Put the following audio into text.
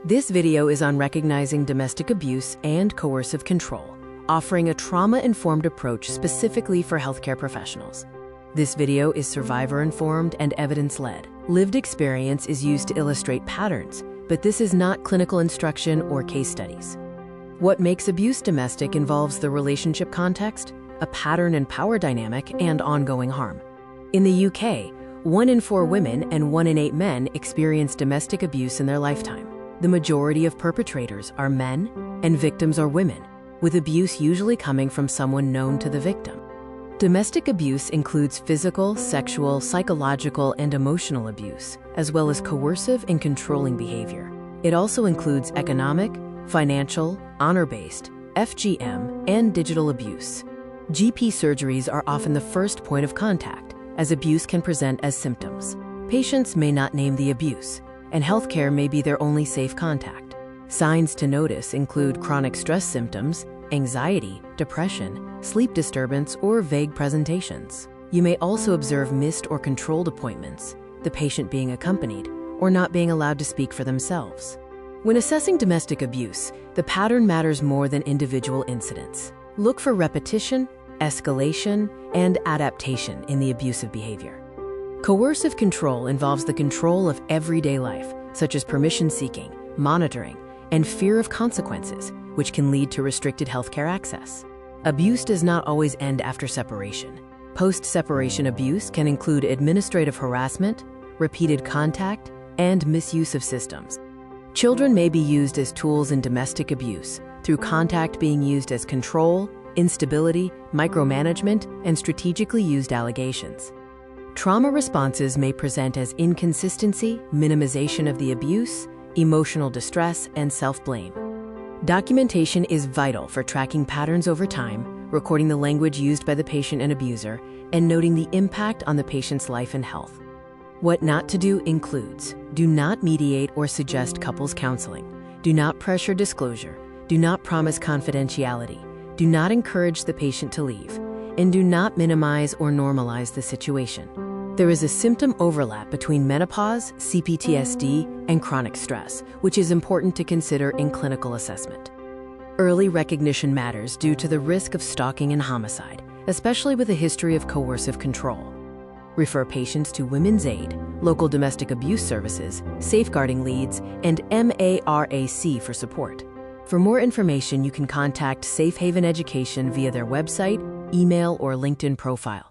This video is on recognizing domestic abuse and coercive control, offering a trauma-informed approach specifically for healthcare professionals. This video is survivor-informed and evidence-led. Lived experience is used to illustrate patterns, but this is not clinical instruction or case studies. What makes abuse domestic involves the relationship context, a pattern and power dynamic, and ongoing harm. In the UK, 1 in 4 women and 1 in 8 men experience domestic abuse in their lifetime. The majority of perpetrators are men and victims are women, with abuse usually coming from someone known to the victim. Domestic abuse includes physical, sexual, psychological, and emotional abuse, as well as coercive and controlling behavior. It also includes economic, financial, honor-based, FGM, and digital abuse. GP surgeries are often the first point of contact, as abuse can present as symptoms. Patients may not name the abuse, and healthcare may be their only safe contact. Signs to notice include chronic stress symptoms, anxiety, depression, sleep disturbance, or vague presentations. You may also observe missed or controlled appointments, the patient being accompanied, or not being allowed to speak for themselves. When assessing domestic abuse, the pattern matters more than individual incidents. Look for repetition, escalation, and adaptation in the abusive behavior. Coercive control involves the control of everyday life, such as permission-seeking, monitoring, and fear of consequences, which can lead to restricted healthcare access. Abuse does not always end after separation. Post-separation abuse can include administrative harassment, repeated contact, and misuse of systems. Children may be used as tools in domestic abuse, through contact being used as control, instability, micromanagement, and strategically used allegations. Trauma responses may present as inconsistency, minimization of the abuse, emotional distress, and self-blame. Documentation is vital for tracking patterns over time, recording the language used by the patient and abuser, and noting the impact on the patient's life and health. What not to do includes: do not mediate or suggest couples counseling, do not pressure disclosure, do not promise confidentiality, do not encourage the patient to leave, and do not minimize or normalize the situation. There is a symptom overlap between menopause, CPTSD, and chronic stress, which is important to consider in clinical assessment. Early recognition matters due to the risk of stalking and homicide, especially with a history of coercive control. Refer patients to Women's Aid, local domestic abuse services, safeguarding leads, and MARAC for support. For more information, you can contact Safe Haven Education via their website, email, or LinkedIn profile.